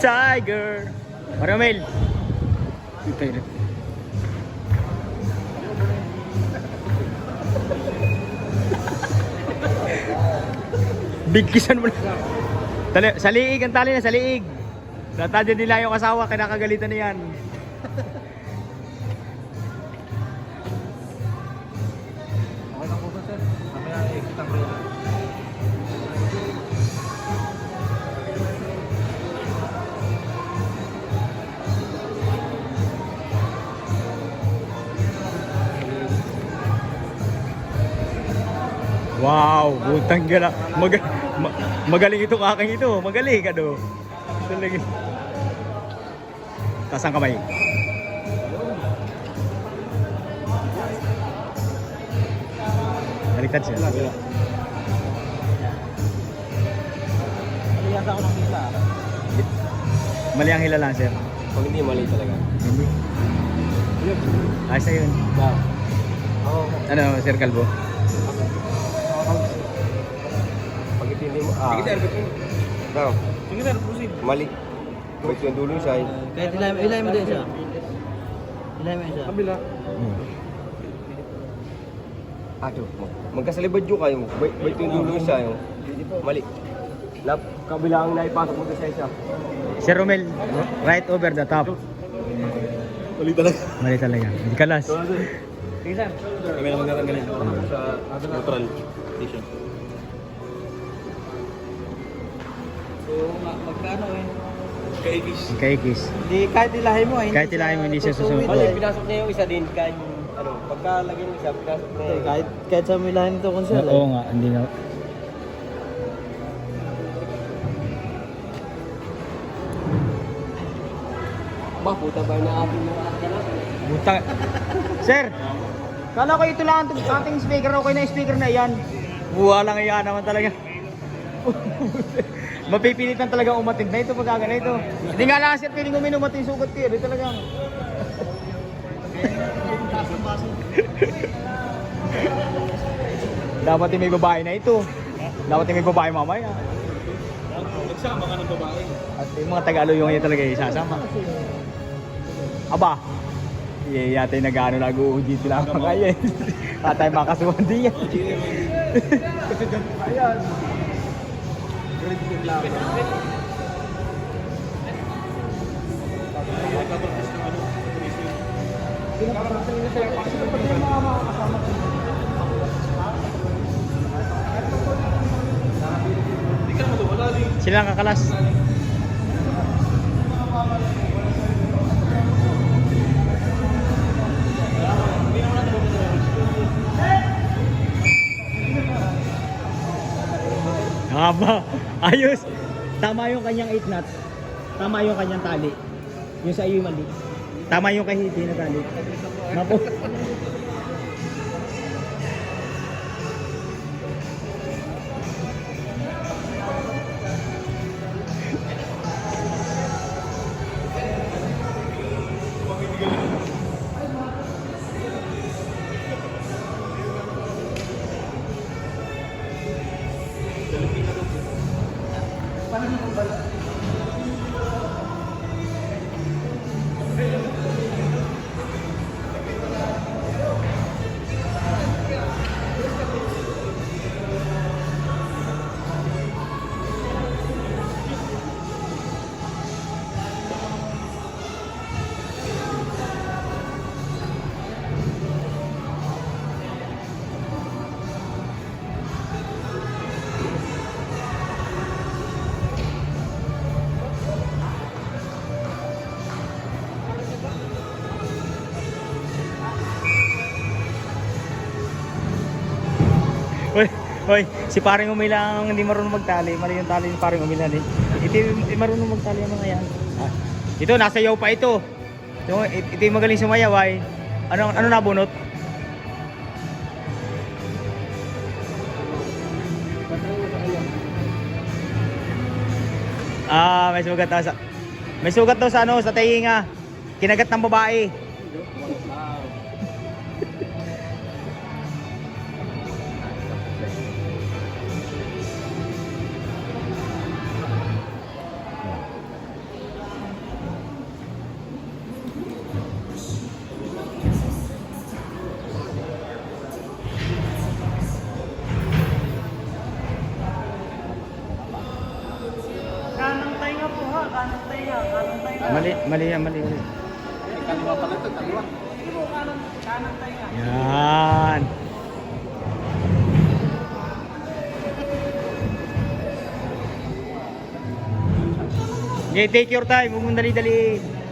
Tiger. Maramel. Ito. Bigkisan mo na. Sa liig ang tali na, sa liig. Natadya nila yung asawa, kinakagalitan na yan. Okay lang po ba, sir? Mamaya exit ang relo. Wow, butang gala. Magaling itong aking ito. Magaling ka do. Talaga. Taas ang kamay. Baliktad siya. Mali yata ako ng hila. Mali ang hila lang, sir. Pag hindi, mali talaga. Hindi. Ayos na yun. Wow. Oo. Ano, Sir Calvo? Pag hindi mo, Sige, sir. No. Sige, sir. Proceed. Mali. Pag yung dulo siya, Kahit ilay mo din siya. Ilay mo siya. Kabila. ato. Magkasalibad yung kayo. Bait yung dulo siya, yung mali. Kabila ang naipasok mo sa isa. Sir Romel, right over the top. Mali talaga. Mali talaga. Hindi kalas. Sige, sir. Kami na magtatanggalin. Sa neutral station. So, magkano eh? Kaigis. Kaikis. Hindi, kahit ilahin mo eh. Kahit ilahin mo, hindi siya susunod. Mali, pinasok niya yung isa din. Kahit ano, pagkalagay mo siya, pinasok niya Eh, yung kahit sa ilahin ito kung siya. Oo nga, hindi na. Ba, puta ba na ating mga anak? Butang. Sir, kala ko ito lang ang ating speaker. Okay na yung speaker na yan. Buwa lang yan naman talaga. Mapipilitan talaga umatid na ito pagkaga na ito. Hindi nga lang sir, piling uminom at yung sugat ko. Ito talagang. Dapat yung may babae na ito. Dapat yung may babae mamaya. Nagsama ka ng babae. At yung mga Tagalog yung talaga isasama. Aba, yata yung nag-ano nag-uudit lang kaya. Tatay makasuhan din yan. Ayan. Sila ang kakalas. Haba. Ayos. Tama yung kanyang 8 knots. Tama yung kanyang tali. Yung sa iyo mali. Tama yung kay Hiti na tali. Mapo. Hoy, si paring Umila ang hindi marunong magtali. Mali yung tali ni paring Umila din. Ito marunong magtali ang mga yan. Ah, ito, nasa yaw pa ito. Ito yung magaling sumayaw ay. Ano nabunot? May sugat daw sa ano, sa tainga. Kinagat ng babae. Mali yan, mali. Kaliwa pala ito, kaliwa. Yan. Okay, take your time. Huwag mong dali-daliin.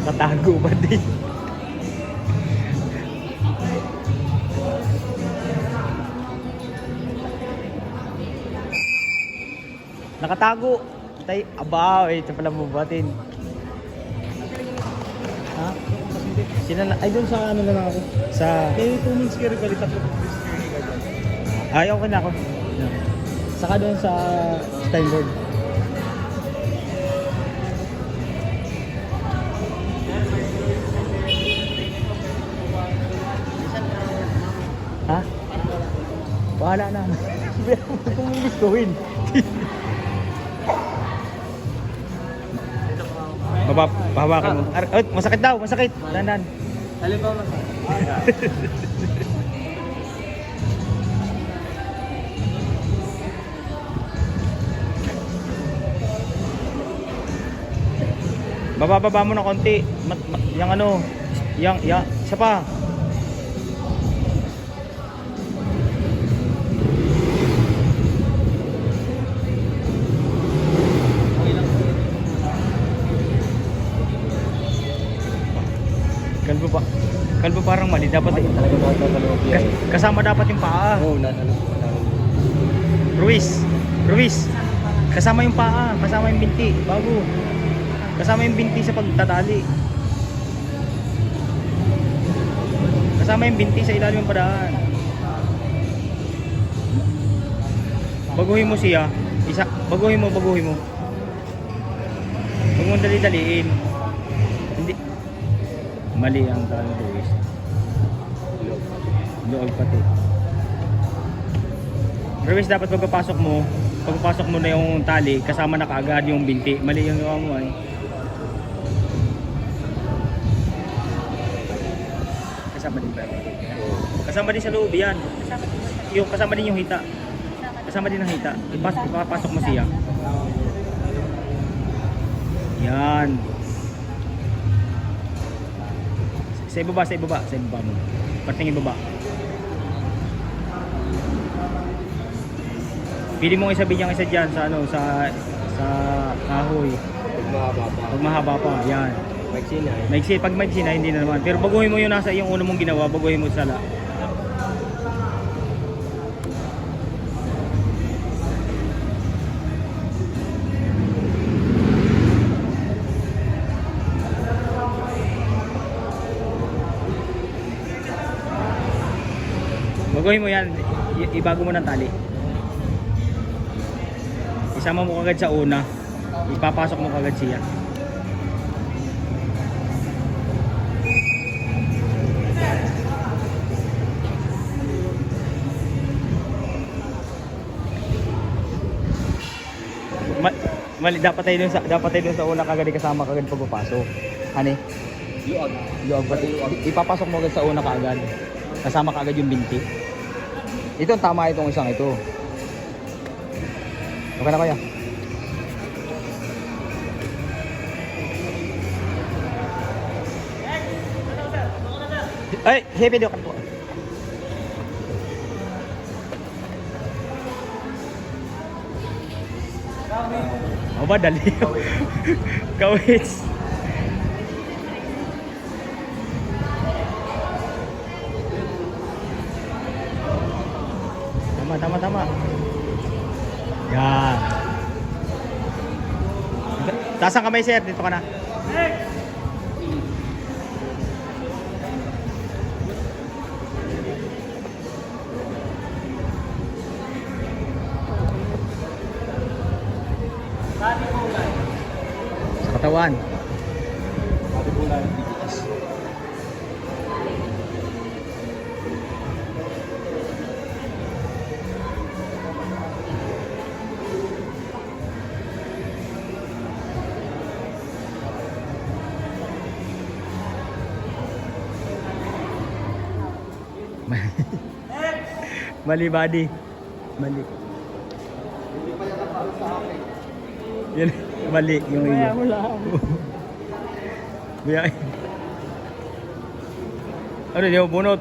Nakatago ba din? Nakatago. Tay, aba, ito pala bubatin. Ha? Ay, doon sa ano na lang ako. Sa... Eh, 2 months carry ka rin, 3 months carry ka dyan. Ayaw ko na ako. Saka doon sa Steinberg. Ha? Bahala na. Kung gustuhin. Bahawakan mo. Masakit daw, masakit. Dandan. Alin ba mas? Bababa mo na konti. Yang ano, yang isa pa. Kalbo pa. Kalbo parang mali. Dapat Talaga nakakalawa yan. kasama dapat yung paa. Oo, nasa loob pa namin. Ruiz. Kasama yung paa, kasama yung binti. Bago. Kasama yung binti sa pagtatali. Kasama yung binti sa ilalim ng padaan. Baguhin mo siya. Baguhin mo. Huwag mong dali-daliin. Hindi. Mali ang talo, Ruiz. Loob pati. Ruiz, dapat pagpapasok mo na yung tali, kasama na kaagad yung binti. Mali yung gawa mo ay. Kasama din ba? Kasama din sa loob yan. Kasama din yung hita. Kasama din ang hita. Ipapasok mo siya. Yan. Sa ibaba mo. Parting ibaba. Pili mo isabi niyang isa diyan sa ano sa kahoy. Pag mahaba pa. Pag mahaba pa, yan. Maiksi na eh. Pag maiksi na hindi na naman. Pero baguhin mo yung nasa yung una mong ginawa, baguhin mo sala. Baguhin mo yan, ibago mo ng tali. Isama mo kagad sa una, ipapasok mo kagad siya. Mali, dapat tayo dun sa una kagad kasama kagad pagpapasok. Hani? Luag pati. Ipapasok mo kagad sa una kagad. Kasama kagad yung binti. Ito tama itong isang ito. Okay na kaya? Ay, happy daw kan po. O ba dali? Kawits. Tama. Yan. Taas ang kamay, sir. Dito ka na. Sa katawan. Mali, buddy. Mali. Yan, mali yung iyo. Kaya mo lang. Biyahe. Ano, di mo bunot?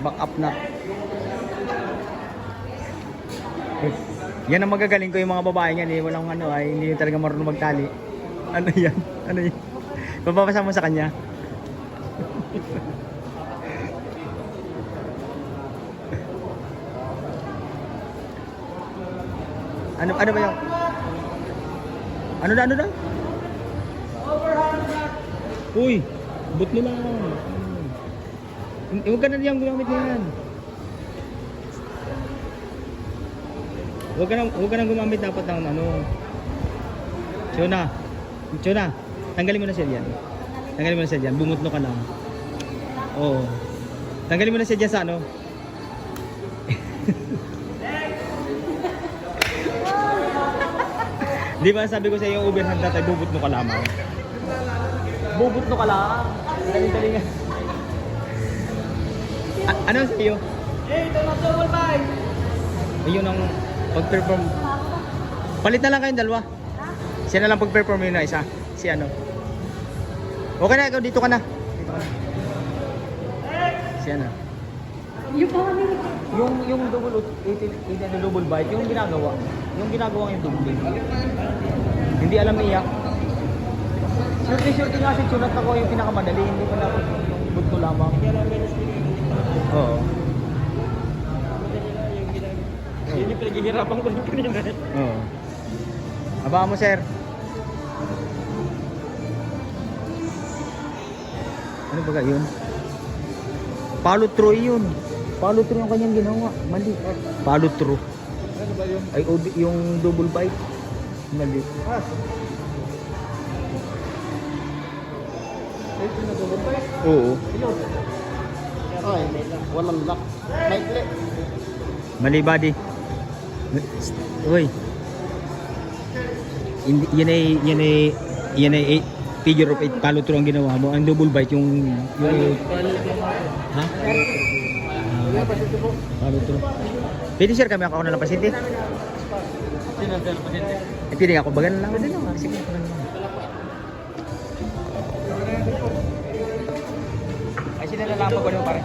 Back up na. Yan ang magagaling ko yung mga babae niyan eh. Walang ano ay hindi yun talaga marunong magtali. Ano yan? Ano yan? Papapasa mo sa kanya. ano ba yung ano na? Uy, but mo lang. Huwag ka na niyang gumamit na yan. Huwag ka nang gumamit dapat ng ano. Chona, tanggalin mo na siya diyan. Tanggalin mo na siya diyan, bumutno ka lang. Oo. Tanggalin mo na siya diyan sa ano. Di ba sabi ko sa iyo yung overhand dati, bubutno ka lamang. Bubutno ka lang. Dali nga. Ano sa iyo? Ito na double bike. Ayun ang pag-perform. Palit na lang kayong dalawa. Siya na lang pag-perform yun na isa. Si ano. Okay na, ikaw dito ka na. Dito ka na. Si ano. Yung double 80 na double bite, yung ginagawa. Yung yung double. Hindi alam niya. Shorty nga si Chunat ako yung pinakamadali, hindi pa na yung bunto lamang. Oo. Yun yung pinaghihirapan ko rin kanina. Oo. Abangan mo, sir. Ano ba yun? Follow through yun. Follow through yung kanyang ginawa. Mali. Follow through. Ano ba yun? Ay, yung double bite. Mali. Ito na double bike. Oo. Ay, walang lock. Maikli. Mali, buddy. Uy. Yan ay figure of 8 follow through ang ginawa mo. Ang double bite yung ha? Follow through. Pwede sir kami ako na lang pasyente. Sino ang pasyente? Pwede ako bagan lang. Sige, bagan lang. Ay sila na lang pag pare.